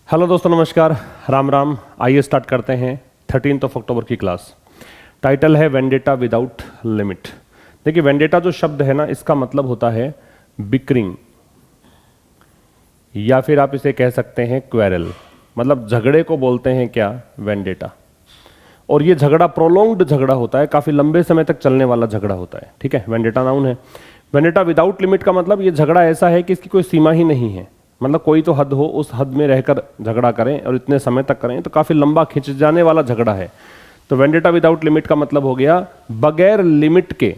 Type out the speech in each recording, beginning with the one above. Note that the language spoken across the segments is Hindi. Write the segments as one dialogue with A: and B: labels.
A: हेलो दोस्तों, नमस्कार, राम राम। आइए स्टार्ट करते हैं 13 अक्टूबर की क्लास। टाइटल है वेंडेटा विदाउट लिमिट। देखिए, वेंडेटा जो शब्द है ना, इसका मतलब होता है बिक्रिंग, या फिर आप इसे कह सकते हैं क्वेरल। मतलब झगड़े को बोलते हैं क्या, वेंडेटा। और ये झगड़ा प्रोलोंग्ड झगड़ा होता है, काफ़ी लंबे समय तक चलने वाला झगड़ा होता है। ठीक है, वेंडेटा नाउन है। वेंडेटा विदाउट लिमिट का मतलब ये झगड़ा ऐसा है कि इसकी कोई सीमा ही नहीं है। मतलब कोई तो हद हो, उस हद में रहकर झगड़ा करें और इतने समय तक करें, तो काफ़ी लंबा खिंच जाने वाला झगड़ा है। तो वेंडेटा विदाउट लिमिट का मतलब हो गया बगैर लिमिट के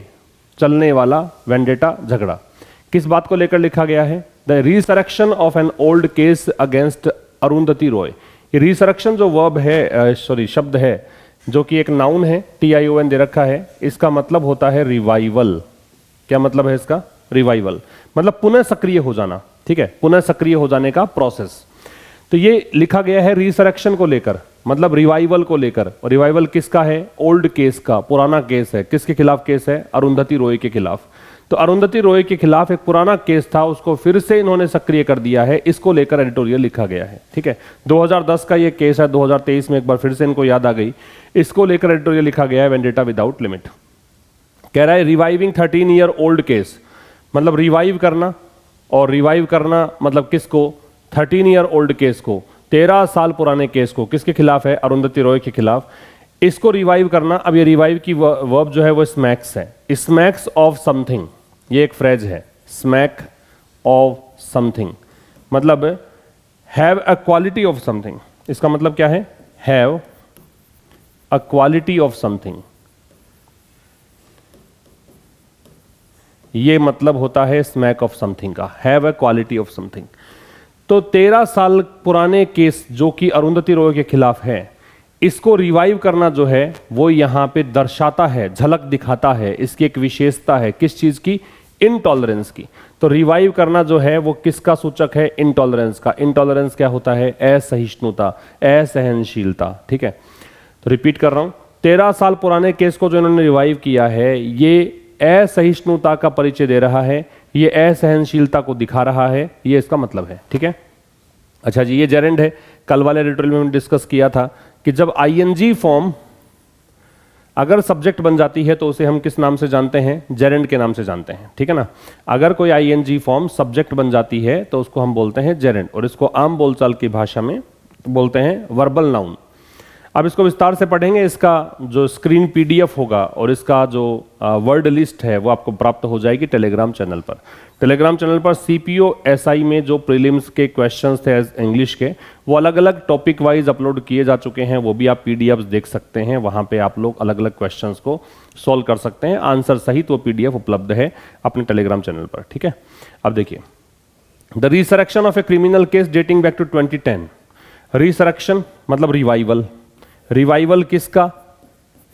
A: चलने वाला वेंडेटा झगड़ा। किस बात को लेकर लिखा गया है? The resurrection of an old case against Arundhati Roy. ये रिसरेक्शन जो वर्ब है, शब्द है, जो कि एक नाउन है, TION दे रखा है। इसका मतलब होता है रिवाइवल। क्या मतलब है इसका? रिवाइवल मतलब पुनः सक्रिय हो जाना। ठीक है, पुनः सक्रिय हो जाने का प्रोसेस। तो ये लिखा गया है रिसरेक्शन को लेकर, मतलब रिवाइवल को लेकर। और रिवाइवल किसका है? ओल्ड केस का, पुराना केस है। किसके खिलाफ केस है? अरुंधति रॉय के खिलाफ। तो अरुंधति रॉय के खिलाफ एक पुराना केस था, उसको फिर से इन्होंने सक्रिय कर दिया है। इसको लेकर एडिटोरियल लिखा गया है। ठीक है, 2010 का ये केस है, 2023 में एक बार फिर से इनको याद आ गई। इसको लेकर एडिटोरियल लिखा गया है वेंडेटा विदाउट लिमिट। कह रहा है रिवाइविंग 13 ईयर ओल्ड केस, मतलब रिवाइव करना। और रिवाइव करना मतलब किसको? 13 ईयर ओल्ड केस को, 13 साल पुराने केस को। किसके खिलाफ है? अरुंधति रॉय के खिलाफ। इसको रिवाइव करना। अब ये रिवाइव की वर्ब जो है वो स्मैक्स है। स्मैक्स ऑफ समथिंग, ये एक फ्रेज है, स्मैक ऑफ समथिंग, मतलब have a quality of something. इसका मतलब क्या है? Have a quality of something, ये मतलब होता है स्मैक ऑफ समथिंग का, have a quality of something. तो 13 साल पुराने केस जो कि अरुंधति रॉय के खिलाफ है, इसको रिवाइव करना जो है वो यहां पे दर्शाता है, झलक दिखाता है। इसकी एक विशेषता है, किस चीज की? इनटॉलरेंस की। तो रिवाइव करना जो है वो किसका सूचक है? इनटॉलरेंस का। इनटॉलरेंस क्या होता है? असहिष्णुता, असहनशीलता। ठीक है, तो रिपीट कर रहा हूं, 13 साल पुराने केस को जो इन्होंने रिवाइव किया है, ये असहिष्णुता का परिचय दे रहा है, ये असहनशीलता को दिखा रहा है, ये इसका मतलब है। ठीक है, अच्छा जी, ये जेरेंड है। कल वाले एडिटोरियल में हमने डिस्कस किया था कि जब ING फॉर्म अगर सब्जेक्ट बन जाती है तो उसे हम किस नाम से जानते हैं? जेरेंड के नाम से जानते हैं। ठीक है ना, अगर कोई ING फॉर्म सब्जेक्ट बन जाती है तो उसको हम बोलते हैं जेरेंड, और इसको आम बोलचाल की भाषा में बोलते हैं वर्बल नाउन। अब इसको विस्तार से पढ़ेंगे। इसका जो स्क्रीन PDF होगा और इसका जो वर्ड लिस्ट है वो आपको प्राप्त हो जाएगी टेलीग्राम चैनल पर। टेलीग्राम चैनल पर CPO SI में जो प्रीलिम्स के क्वेश्चंस थे इंग्लिश के, वो अलग अलग टॉपिक वाइज अपलोड किए जा चुके हैं। वो भी आप PDFs देख सकते हैं, वहाँ पे आप लोग अलग अलग क्वेश्चंस को सॉल्व कर सकते हैं। आंसर सहित वो PDF उपलब्ध है अपने टेलीग्राम चैनल पर। ठीक है, अब देखिए, the resurrection of a criminal case dating back to 2010। Resurrection मतलब रिवाइवल। रिवाइवल किसका?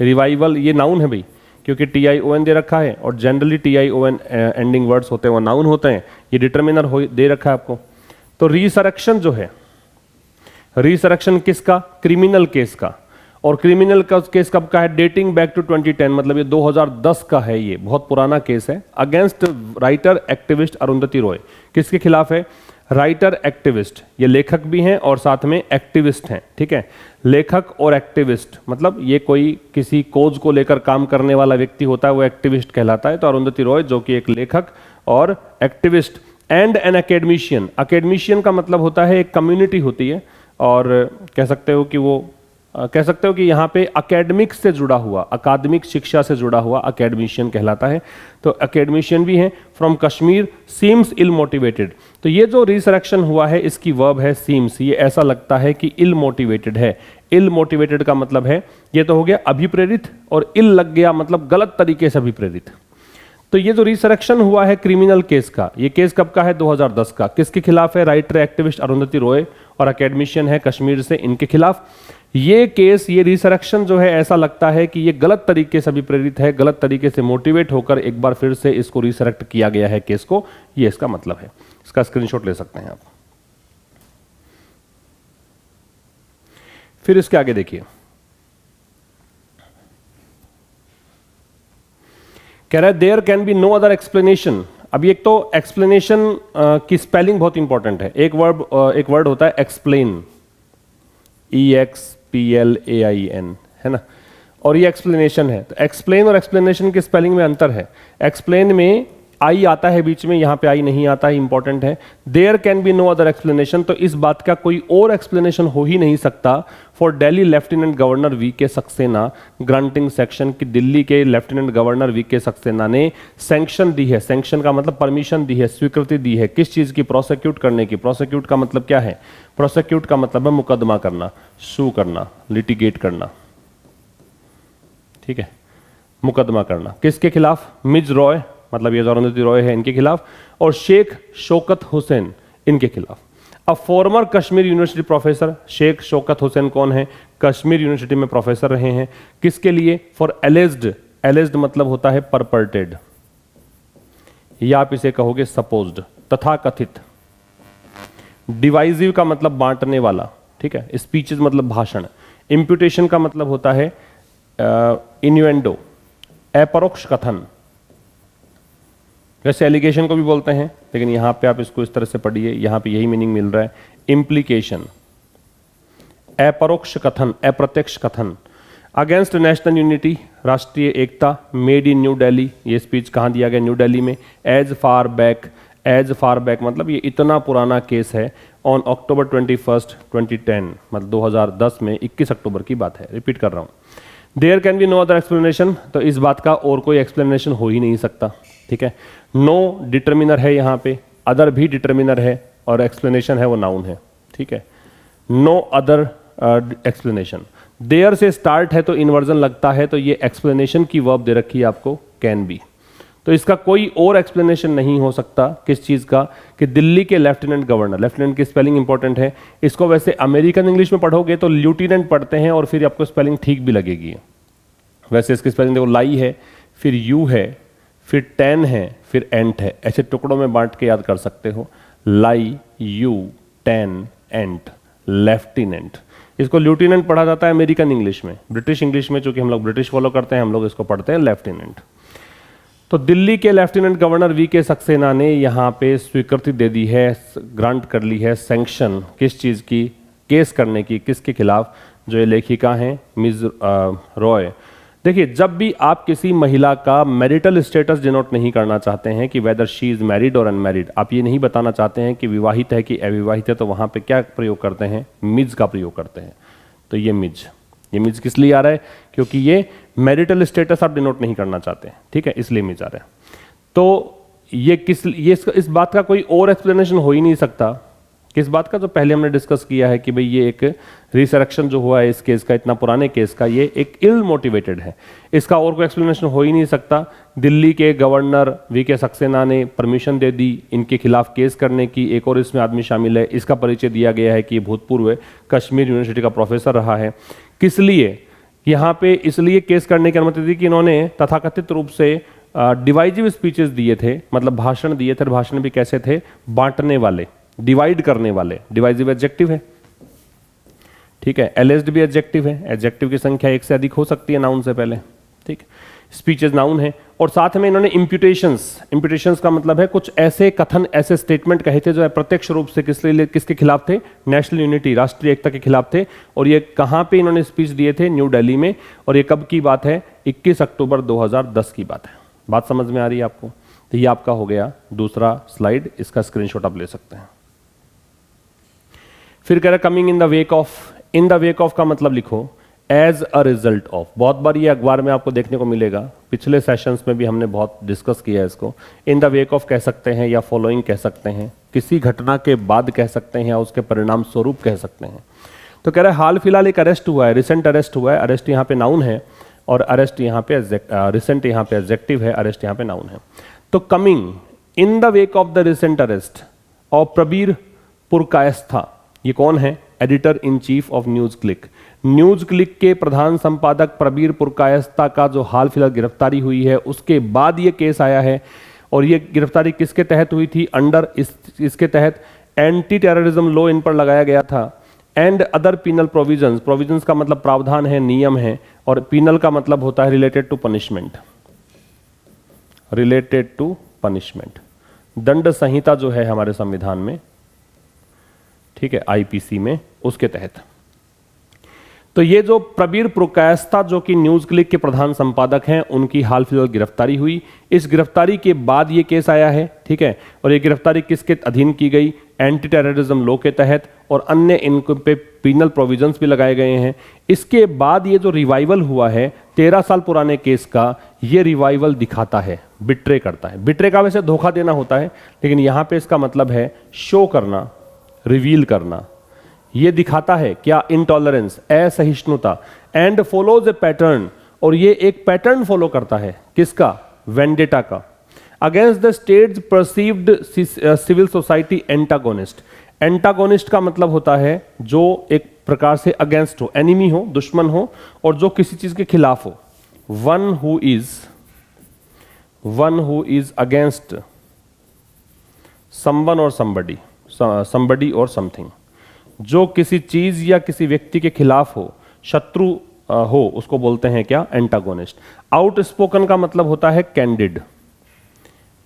A: रिवाइवल ये नाउन है भाई, क्योंकि TION दे रखा है, और जनरली TION एंडिंग वर्ड्स होते हैं वो नाउन होते हैं। ये डिटर्मिनर दे रखा है आपको। तो रिसरेक्शन जो है, रिसरेक्शन किसका? क्रिमिनल केस का। और क्रिमिनल का केस कब का है? डेटिंग बैक टू 2010, मतलब ये 2010 का है, ये बहुत पुराना केस है। Against writer activist Arundhati Roy. किसके खिलाफ है? राइटर एक्टिविस्ट, ये लेखक भी हैं और साथ में एक्टिविस्ट हैं। ठीक है, लेखक और एक्टिविस्ट मतलब ये कोई किसी कोज को लेकर काम करने वाला व्यक्ति होता है, वो एक्टिविस्ट कहलाता है। तो अरुंधति रॉय जो कि एक लेखक और activist, and N academician. Academician का मतलब होता है एक कम्युनिटी होती है, और कह सकते हो कि यहाँ पे अकेडमिक से जुड़ा हुआ, अकादमिक शिक्षा से जुड़ा हुआ अकेडमिशियन कहलाता है। तो एकेडमिशियन भी हैं। From Kashmir, seems ill motivated. तो ये जो रिसरेक्शन हुआ है, इसकी वर्ब है सीम्स। ये ऐसा लगता है कि इल मोटिवेटेड है। इल मोटिवेटेड का मतलब है, ये तो हो गया अभिप्रेरित, और इल लग गया मतलब गलत तरीके से अभिप्रेरित। तो ये जो रिसरेक्शन हुआ है क्रिमिनल केस का, ये केस कब का है? 2010 का। किसके खिलाफ है? राइटर एक्टिविस्ट अरुंधति रॉय और एकेडमिशियन है कश्मीर से, इनके खिलाफ। ये केस, ये रिसरेक्शन जो है, ऐसा लगता है कि ये गलत तरीके से अभिप्रेरित है, गलत तरीके से मोटिवेट होकर एक बार फिर से इसको रिसरेक्ट किया गया है केस को। ये इसका मतलब है। इसका स्क्रीनशॉट ले सकते हैं आप। फिर इसके आगे देखिए, कह रहा है there can be no other explanation. अभी एक तो एक्सप्लेनेशन की स्पेलिंग बहुत इंपॉर्टेंट है। एक वर्ड होता है एक्सप्लेन, EXPLAIN, है ना। और ये एक्सप्लेनेशन है। तो एक्सप्लेन और एक्सप्लेनेशन के स्पेलिंग में अंतर है। एक्सप्लेन में आई आता है बीच में, यहाँ पे आई नहीं आता है, इंपॉर्टेंट है। There can be no other explanation, तो इस बात का कोई और एक्सप्लेनेशन हो ही नहीं सकता for Delhi lieutenant governor VK Saxena granting section, की दिल्ली के लेफ्टिनेंट गवर्नर VK सक्सेना ने सैंक्शन दी है। सैंक्शन का मतलब परमिशन दी है, स्वीकृति दी है किस चीज की? प्रोसिक्यूट करने की। प्रोसिक्यूट का मतलब क्या है? प्रोसिक्यूट का मतलब है मुकदमा करना, सू करना, लिटिगेट करना, ठीक है, मुकदमा करना। किसके खिलाफ? मिज रॉय, मतलब ये जो अरुंधति रॉय है इनके खिलाफ, और शेख शौकत हुसैन इनके खिलाफ। अब former Kashmir university professor Sheikh Shaukat Hussain कौन है? कश्मीर यूनिवर्सिटी में प्रोफेसर रहे हैं। किसके लिए? For alleged. एलेज्ड मतलब होता है परपर्टेड, या आप इसे कहोगे सपोज्ड, तथा कथित। डिवाइसिव का मतलब बांटने वाला, ठीक है। स्पीचेस मतलब भाषण। इंप्यूटेशन का मतलब होता है इन्यूएंडो, अपरोक्ष कथन। वैसे एलिगेशन को भी बोलते हैं, लेकिन यहां पे आप इसको इस तरह से पढ़िए, यहां पे यही मीनिंग मिल रहा है। इम्प्लीकेशन, अपरोक्ष कथन, अप्रत्यक्ष कथन। अगेंस्ट नेशनल यूनिटी, राष्ट्रीय एकता। मेड इन न्यू दिल्ली, ये स्पीच कहां दिया गया? न्यू दिल्ली में। As far back, as far back मतलब ये इतना पुराना केस है। ऑन अक्टूबर 21, 2010, मतलब 2010 में 21 अक्टूबर की बात है, रिपीट कर रहा हूं। There can be no other explanation, तो इस बात का और कोई एक्सप्लेनेशन हो ही नहीं सकता, ठीक है। नो डिटर्मिनर है यहाँ पे, अदर भी डिटर्मिनर है, और एक्सप्लेनेशन है वो नाउन है, ठीक है। No other explanation. देयर से स्टार्ट है तो इन्वर्जन लगता है, तो ये एक्सप्लेनेशन की वर्ब दे रखी है आपको, कैन बी। तो इसका कोई और एक्सप्लेनेशन नहीं हो सकता। किस चीज का? कि दिल्ली के लेफ्टिनेंट गवर्नर, लेफ्टिनेंट की स्पेलिंग इंपॉर्टेंट है। इसको वैसे अमेरिकन इंग्लिश में पढ़ोगे तो ल्यूटिनेंट पढ़ते हैं, और फिर आपको स्पेलिंग ठीक भी लगेगी। वैसे इसकी स्पेलिंग देखो, लाई है, फिर यू है, फिर टेन है, फिर एंट है। ऐसे टुकड़ों में बांट के याद कर सकते हो, लाई, यू, टेन, एंट, लेफ्टिनेंट। इसको ल्यूटिनेंट पढ़ा जाता है अमेरिकन इंग्लिश में। ब्रिटिश इंग्लिश में, चूंकि हम लोग ब्रिटिश फॉलो करते हैं, हम लोग इसको पढ़ते हैं लेफ्टिनेंट। तो दिल्ली के लेफ्टिनेंट गवर्नर VK सक्सेना ने यहाँ पे स्वीकृति दे दी है, ग्रांट कर ली है सैंक्शन, किस चीज़ की? केस करने की। किसके खिलाफ? जो ये लेखिका हैं मिस रॉय। देखिए, जब भी आप किसी महिला का मैरिटल स्टेटस डिनोट नहीं करना चाहते हैं कि वेदर शी इज मैरिड और अनमैरिड, आप ये नहीं बताना चाहते हैं कि विवाहित है कि अविवाहित है, तो वहाँ पे क्या प्रयोग करते हैं? मिज का प्रयोग करते हैं। तो ये मिज किस लिए आ रहा है? क्योंकि ये मैरिटल स्टेटस आप डिनोट नहीं करना चाहते हैं, ठीक है, इसलिए मिज आ रहा है। तो ये इस बात का कोई और एक्सप्लेनेशन हो ही नहीं सकता। किस बात का? जो पहले हमने डिस्कस किया है कि भाई ये एक रिसरेक्शन जो हुआ है इस केस का, इतना पुराने केस का, ये एक इल मोटिवेटेड है। इसका और कोई एक्सप्लेनेशन हो ही नहीं सकता। दिल्ली के गवर्नर VK सक्सेना ने परमिशन दे दी इनके खिलाफ केस करने की। एक और इसमें आदमी शामिल है, इसका परिचय दिया गया है कि भूतपूर्व कश्मीर यूनिवर्सिटी का प्रोफेसर रहा है। किस लिए? यहाँ पे इसलिए केस करने की अनुमति दी कि इन्होंने तथाकथित रूप से डिवाइजिव स्पीचेस दिए थे, मतलब भाषण दिए थे। भाषण भी कैसे थे? बांटने वाले, डिवाइड करने वाले। डिवाइजिव एडजेक्टिव है, ठीक है। एलेज्ड भी एडजेक्टिव है। एडजेक्टिव की संख्या एक से अधिक हो सकती है नाउन से पहले, ठीक। स्पीचेस नाउन है। और साथ में इन्होंने इंप्यूटेशंस का मतलब है कुछ ऐसे कथन, ऐसे स्टेटमेंट कहे थे जो अप्रत्यक्ष रूप से किसके खिलाफ थे? नेशनल यूनिटी, राष्ट्रीय एकता के खिलाफ थे। और ये कहां पे इन्होंने स्पीच दिए थे? न्यू दिल्ली में। और ये कब की बात है? 21 अक्टूबर 2010 की बात है। बात समझ में आ रही है आपको? तो ये आपका हो गया दूसरा स्लाइड, इसका स्क्रीनशॉट आप ले सकते हैं। फिर कह रहा coming in the wake of. In the wake of का मतलब लिखो एज अ रिजल्ट ऑफ। बहुत बार ये अखबार में आपको देखने को मिलेगा, पिछले सेशंस में भी हमने बहुत डिस्कस किया है इसको। इन द वेक ऑफ कह सकते हैं, या फॉलोइंग कह सकते हैं, किसी घटना के बाद कह सकते हैं, या उसके परिणाम स्वरूप कह सकते हैं। तो कह रहा है हाल फिलहाल एक अरेस्ट हुआ है, रिसेंट अरेस्ट हुआ है। अरेस्ट यहाँ पे नाउन है, और अरेस्ट यहाँ पे रिसेंट यहाँ पे एडजेक्टिव है, अरेस्ट यहाँ पे नाउन है। तो coming in the wake of the recent arrest of Prabir Purkayastha. ये कौन है? Editor in chief of news click. News click के प्रधान संपादक प्रबीर पुरकायस्था का जो हाल फिलहाल गिरफ्तारी हुई है, उसके बाद ये केस आया है। और ये गिरफ्तारी किसके तहत हुई थी? अंडर इसके तहत एंटी टेररिज्म लॉ इन पर लगाया गया था। And other penal provisions. Provisions का मतलब प्रावधान है, नियम है, और पीनल का मतलब होता है related to punishment. Related to punishment, दंड संहिता जो है हमारे संविधान में, ठीक है, IPC में, उसके तहत। तो ये जो प्रबीर पुरकायस्ता जो कि न्यूज क्लिक के प्रधान संपादक हैं, उनकी हाल फिलहाल गिरफ्तारी हुई। इस गिरफ्तारी के बाद ये केस आया है, ठीक है। और ये गिरफ्तारी किसके अधीन की गई? एंटी टेररिज्म लॉ के तहत, और अन्य इन पे पीनल प्रोविजंस भी लगाए गए हैं। इसके बाद ये जो रिवाइवल हुआ है 13 साल पुराने केस का, ये रिवाइवल दिखाता है, बिट्रे करता है। बिट्रे का वैसे धोखा देना होता है, लेकिन यहां पे इसका मतलब है शो करना, रिवील करना। ये दिखाता है क्या? इंटॉलरेंस, असहिष्णुता, एंड फॉलोज ए पैटर्न, और ये एक पैटर्न फॉलो करता है किसका? वेंडेटा का, against the state's perceived civil society antagonist. Antagonist का मतलब होता है जो एक प्रकार से अगेंस्ट हो, एनिमी हो, दुश्मन हो, और जो किसी चीज के खिलाफ हो। One who is against someone और somebody और समथिंग, जो किसी चीज या किसी व्यक्ति के खिलाफ हो, शत्रु हो, उसको बोलते हैं क्या? एंटागोनिस्ट। आउटस्पोकन का मतलब होता है कैंडिड,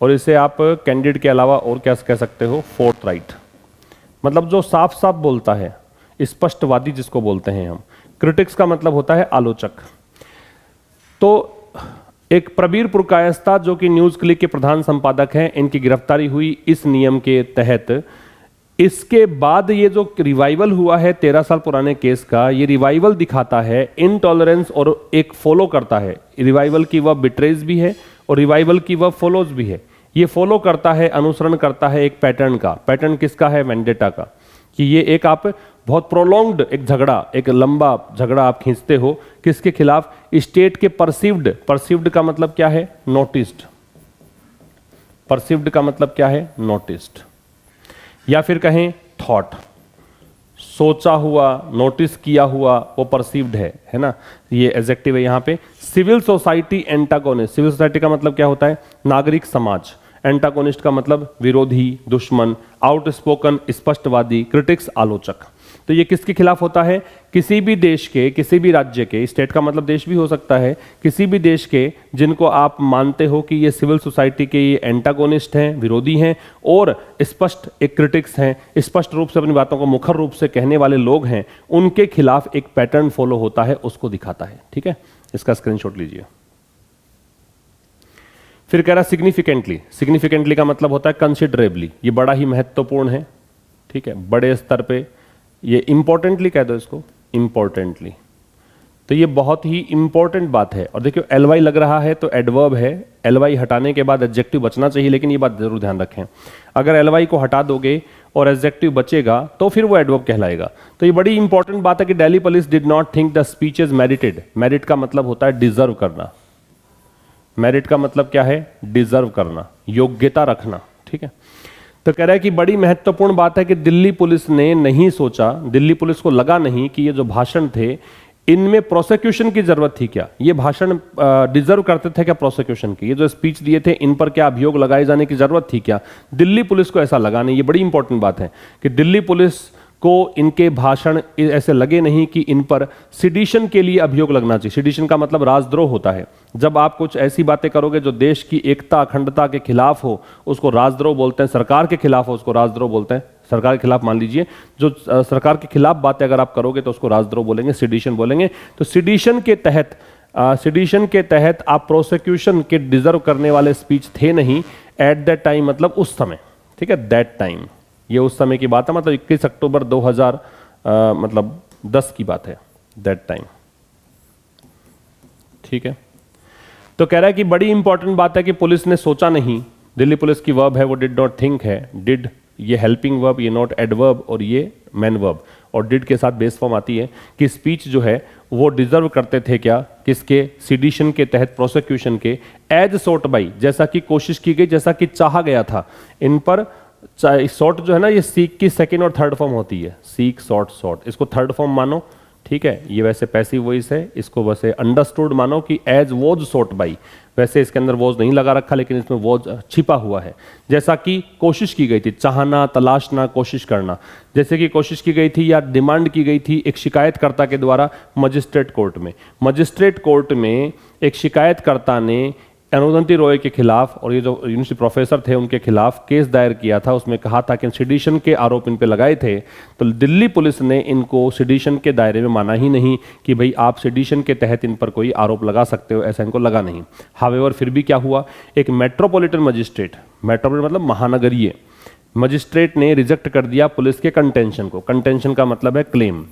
A: और इसे आप कैंडिड के अलावा और क्या कह सकते हो? फोर्थराइट, मतलब जो साफ साफ बोलता है, स्पष्टवादी जिसको बोलते हैं हम। क्रिटिक्स का मतलब होता है आलोचक। तो एक प्रबीर पुरकायस्ता जो कि न्यूज क्लिक के प्रधान संपादक हैं, इनकी गिरफ्तारी हुई इस नियम के तहत। इसके बाद ये जो रिवाइवल हुआ है 13 साल पुराने केस का, ये रिवाइवल दिखाता है इनटॉलरेंस, और एक फॉलो करता है। रिवाइवल की वह बिट्रेज भी है और रिवाइवल की वह फॉलोज भी है। ये फॉलो करता है, अनुसरण करता है एक पैटर्न का। पैटर्न किसका है? वेंडेटा का। कि ये एक आप बहुत प्रोलॉन्ग्ड एक झगड़ा, एक लंबा झगड़ा आप खींचते हो किसके खिलाफ? स्टेट के परसीव्ड का मतलब क्या है? नोटिस्ड। परसीव्ड का मतलब क्या है? नोटिस्ड, या फिर कहें थॉट, सोचा हुआ, नोटिस किया हुआ, वो परसीव्ड है ना। ये एडजेक्टिव है यहाँ पे। Civil society antagonist, civil society का मतलब क्या होता है? नागरिक समाज। एंटागोनिस्ट का मतलब विरोधी, दुश्मन। आउटस्पोकन, स्पष्टवादी। क्रिटिक्स, आलोचक। तो ये किसके खिलाफ होता है? किसी भी देश के, किसी भी राज्य के, स्टेट का मतलब देश भी हो सकता है, किसी भी देश के जिनको आप मानते हो कि ये सिविल सोसाइटी के ये एंटागोनिस्ट हैं, विरोधी हैं, और स्पष्ट एक क्रिटिक्स हैं, स्पष्ट रूप से अपनी बातों को मुखर रूप से कहने वाले लोग हैं, उनके खिलाफ एक पैटर्न फॉलो होता है, उसको दिखाता है। ठीक है, इसका स्क्रीनशॉट लीजिए। फिर कह रहा सिग्निफिकेंटली। सिग्निफिकेंटली का मतलब होता है कंसिडरेबली, ये बड़ा ही महत्वपूर्ण है। ठीक है, बड़े स्तर पे। ये इंपॉर्टेंटली कह दो इसको, इंपॉर्टेंटली। तो ये बहुत ही इंपॉर्टेंट बात है। और देखियो एल वाई लग रहा है तो एडवर्ब है, एल वाई हटाने के बाद एडजेक्टिव बचना चाहिए, लेकिन ये बात जरूर ध्यान रखें, अगर एल वाई को हटा दोगे और एडजेक्टिव बचेगा तो फिर वो एडवर्ब कहलाएगा। तो ये बड़ी इंपॉर्टेंट बात है कि Delhi police did not think the speech is married. Merit का मतलब होता है डिजर्व करना। मेरिट का मतलब क्या है? डिजर्व करना, योग्यता रखना। ठीक है, तो कह रहा है कि बड़ी महत्वपूर्ण बात है कि दिल्ली पुलिस ने नहीं सोचा, दिल्ली पुलिस को लगा नहीं कि ये जो भाषण थे इनमें प्रोसिक्यूशन की जरूरत थी क्या, ये भाषण डिजर्व करते थे क्या प्रोसिक्यूशन की, ये जो स्पीच दिए थे इन पर क्या अभियोग लगाए जाने की जरूरत थी क्या। दिल्ली पुलिस को ऐसा लगा नहीं। ये बड़ी इंपॉर्टेंट बात है कि दिल्ली पुलिस को इनके भाषण ऐसे लगे नहीं कि इन पर सिडिशन के लिए अभियोग लगना चाहिए। सिडिशन का मतलब राजद्रोह होता है। जब आप कुछ ऐसी बातें करोगे जो देश की एकता अखंडता के खिलाफ हो, उसको राजद्रोह बोलते हैं। सरकार के खिलाफ हो, उसको राजद्रोह बोलते हैं। सरकार के खिलाफ मान लीजिए, जो सरकार के खिलाफ बातें अगर आप करोगे तो उसको राजद्रोह बोलेंगे, सिडिशन बोलेंगे। तो सिडिशन के तहत आप प्रोसिक्यूशन के डिजर्व करने वाले स्पीच थे नहीं एट दैट टाइम, मतलब उस समय। ठीक है, दैट टाइम, ये उस समय की बात है, मतलब 21 अक्टूबर 2010 की बात है, दैट टाइम। ठीक है, तो कह रहा है कि बड़ी इंपॉर्टेंट बात है कि पुलिस ने सोचा नहीं। दिल्ली पुलिस की वर्ब है वो डिड नॉट थिंक है। डिड ये हेल्पिंग वर्ब, ये नॉट एडवर्ब, और ये मैन वर्ब, और डिड के साथ बेस फॉर्म आती है कि स्पीच जो है वो डिजर्व करते थे क्या, किसके? सिडिशन के तहत, प्रोसिक्यूशन के। एज सॉट बाई, जैसा कि कोशिश की गई, जैसा कि चाहा गया था। इन पर सॉट जो है ना, ये सीक की सेकंड और थर्ड फॉर्म होती है। सीक, सॉट, सॉट, इसको थर्ड फॉर्म मानो। ठीक है, ये वैसे पैसिव वॉइस है, इसको वैसे अंडरस्टूड मानो कि एज वॉज सॉट बाई। वैसे इसके अंदर वॉज नहीं लगा रखा, लेकिन इसमें वॉज छिपा हुआ है। जैसा कि कोशिश की गई थी, चाहना, तलाशना, कोशिश करना। जैसे कि कोशिश की गई थी या डिमांड की गई थी एक शिकायतकर्ता के द्वारा मजिस्ट्रेट कोर्ट में। मजिस्ट्रेट कोर्ट में एक शिकायतकर्ता ने अरुंधति रॉय के खिलाफ और ये जो यूनिवर्सिटी प्रोफेसर थे उनके खिलाफ केस दायर किया था। उसमें कहा था कि सेडिशन के आरोप इन पे लगाए थे, तो दिल्ली पुलिस ने इनको सेडिशन के दायरे में माना ही नहीं कि भाई आप सेडिशन के तहत इन पर कोई आरोप लगा सकते हो, ऐसा इनको लगा नहीं। हावेवर फिर भी क्या हुआ, एक मेट्रोपॉलिटन मजिस्ट्रेट, मेट्रोपॉलिटन मतलब महानगरीय मजिस्ट्रेट ने रिजेक्ट कर दिया पुलिस के कंटेंशन को। कंटेंशन का मतलब है क्लेम,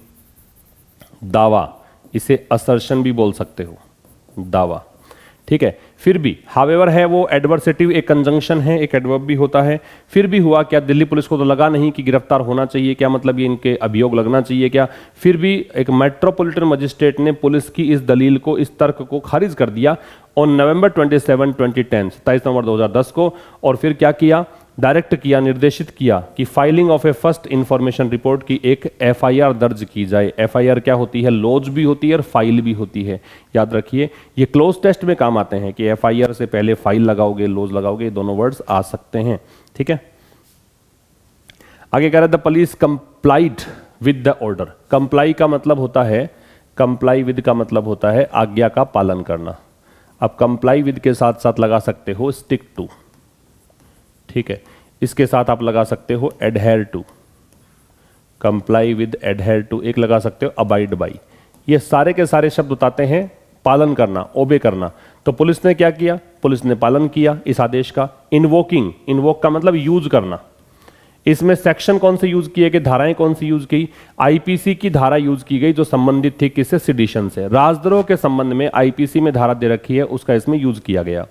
A: दावा, इसे असर्शन भी बोल सकते हो, दावा, ठीक है। फिर भी हावेवर है वो एडवर्सेटिव, एक कंजंक्शन है, एक एडवर्ब भी होता है। फिर भी हुआ क्या, दिल्ली पुलिस को तो लगा नहीं कि गिरफ्तार होना चाहिए, क्या मतलब ये इनके अभियोग लगना चाहिए क्या। फिर भी एक मेट्रोपॉलिटन मजिस्ट्रेट ने पुलिस की इस दलील को, इस तर्क को खारिज कर दिया और नवंबर 27, 2010, 27 नवंबर 2010 को। और फिर क्या किया, डायरेक्ट किया, निर्देशित किया कि filing of A first information report की एक एफआईआर दर्ज की जाए। एफआईआर क्या होती है, लॉज भी होती है और फाइल भी होती है, याद रखिए। ये क्लोज टेस्ट में काम आते हैं कि एफआईआर से पहले फाइल लगाओगे, लॉज लगाओगे, दोनों वर्ड्स आ सकते हैं, ठीक है। आगे कह रहा है the police complied with the order. Comply का मतलब होता है, कंप्लाई विद का मतलब होता है आज्ञा का पालन करना। अब कंप्लाई विद के साथ साथ लगा सकते हो स्टिक टू, ठीक है। इसके साथ आप लगा सकते हो adhere to, comply with, adhere to, एक लगा सकते हो अबाइड बाई। ये सारे के सारे शब्द बताते हैं पालन करना, ओबे करना। तो पुलिस ने क्या किया, पुलिस ने पालन किया इस आदेश का। इन्वोकिंग, इन्वोक का मतलब यूज करना। इसमें सेक्शन कौन से यूज किए गए, धाराएं कौन सी यूज की, आईपीसी की धारा यूज की गई जो संबंधित थी किससे, सेडिशन से। राजद्रोह के संबंध में आईपीसी में धारा दे रखी है, उसका इसमें यूज किया गया।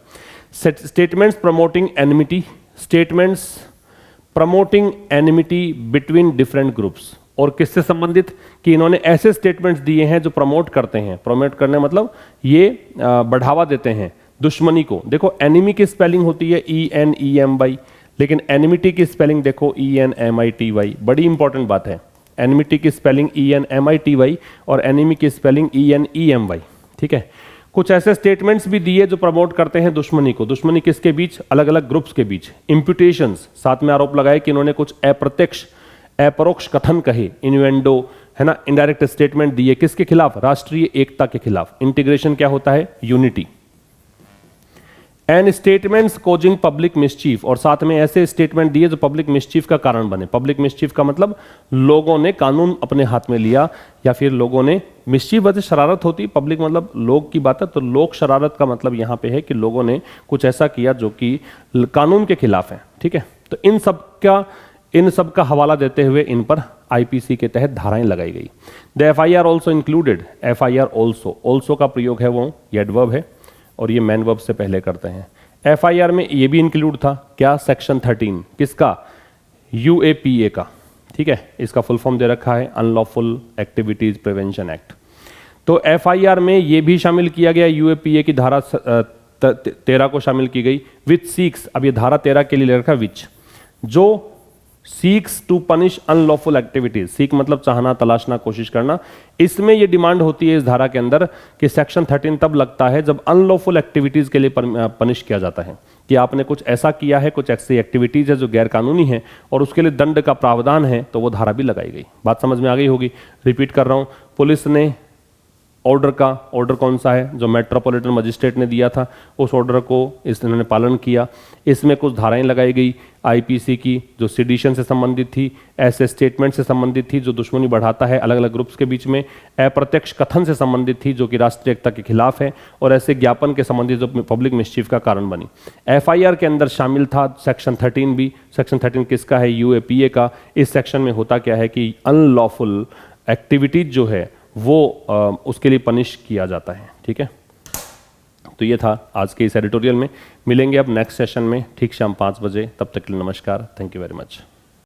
A: Statements promoting enmity, statements promoting enmity between different groups, और किससे संबंधित कि इन्होंने ऐसे स्टेटमेंट्स दिए हैं जो प्रमोट करते हैं। प्रमोट करने मतलब ये बढ़ावा देते हैं दुश्मनी को। देखो एनिमी की स्पेलिंग होती है ENEMY, लेकिन एनिमिटी की स्पेलिंग देखो ENMITY। बड़ी इंपॉर्टेंट बात है, एनिमिटी की स्पेलिंग ENMITY और एनिमी की स्पेलिंग ENEMY, ठीक है। कुछ ऐसे स्टेटमेंट्स भी दिए जो प्रमोट करते हैं दुश्मनी को। दुश्मनी किसके बीच, अलग अलग ग्रुप्स के बीच। इंप्यूटेशंस, साथ में आरोप लगाए कि इन्होंने कुछ अप्रत्यक्ष, अपरोक्ष कथन कहे, इन्वेंडो, है ना, इनडायरेक्ट स्टेटमेंट दिए किसके खिलाफ, राष्ट्रीय एकता के खिलाफ। इंटीग्रेशन क्या होता है, unity. And statements causing public mischief, और साथ में ऐसे स्टेटमेंट दिए जो पब्लिक मिसचीफ का कारण बने। पब्लिक मिसचीफ का मतलब लोगों ने कानून अपने हाथ में लिया, या फिर लोगों ने, मिसचीफ वजह शरारत होती, पब्लिक मतलब लोग की बात है, तो लोक शरारत का मतलब यहां पे है कि लोगों ने कुछ ऐसा किया जो कि कानून के खिलाफ है, ठीक है। तो इन सब का हवाला देते हुए इन पर आईपीसी के तहत धाराएं लगाई गई। The FIR also included, FIR also का प्रयोग है वो, ये एडवर्ब है और ये मैन वर्ब से पहले करते हैं। एफआईआर में ये भी इंक्लूड था क्या, सेक्शन 13 किसका, यूएपीए का, ठीक है। इसका फुल फॉर्म दे रखा है अनलॉफुल एक्टिविटीज प्रिवेंशन एक्ट। तो एफआईआर में ये भी शामिल किया गया, यूएपीए की धारा 13 को शामिल की गई। विच सीक्स, अब ये धारा 13 के लिए ले रखा विच, जो seeks to punish unlawful activities. Seek मतलब चाहना, तलाशना, कोशिश करना। इसमें यह डिमांड होती है इस धारा के अंदर कि सेक्शन 13 तब लगता है जब अनलॉफुल एक्टिविटीज के लिए पनिश किया जाता है, कि आपने कुछ ऐसा किया है, कुछ ऐसी एक्टिविटीज है जो गैर कानूनी है और उसके लिए दंड का प्रावधान है, तो वो धारा भी लगाई गई। बात समझ में आ गई होगी। रिपीट कर रहा हूं, पुलिस ने ऑर्डर कौन सा है, जो मेट्रोपॉलिटन मजिस्ट्रेट ने दिया था, उस ऑर्डर को इन्होंने पालन किया। इसमें कुछ धाराएं लगाई गई आईपीसी की जो सेडिशन से संबंधित थी, ऐसे स्टेटमेंट से संबंधित थी जो दुश्मनी बढ़ाता है अलग अलग ग्रुप्स के बीच में, अप्रत्यक्ष कथन से संबंधित थी जो कि राष्ट्रीय एकता के खिलाफ है, और ऐसे ज्ञापन के संबंधित जो पब्लिक मिसचीफ का कारण बनी। एफआईआर के अंदर शामिल था सेक्शन 13 भी। सेक्शन 13 किसका है, यूएपीए का। इस सेक्शन में होता क्या है कि अनलॉफुल एक्टिविटीज जो है वो उसके लिए पनिश किया जाता है, ठीक है। तो ये था आज के इस एडिटोरियल में। मिलेंगे अब नेक्स्ट सेशन में ठीक शाम 5 बजे, तब तक के लिए नमस्कार, थैंक यू वेरी मच।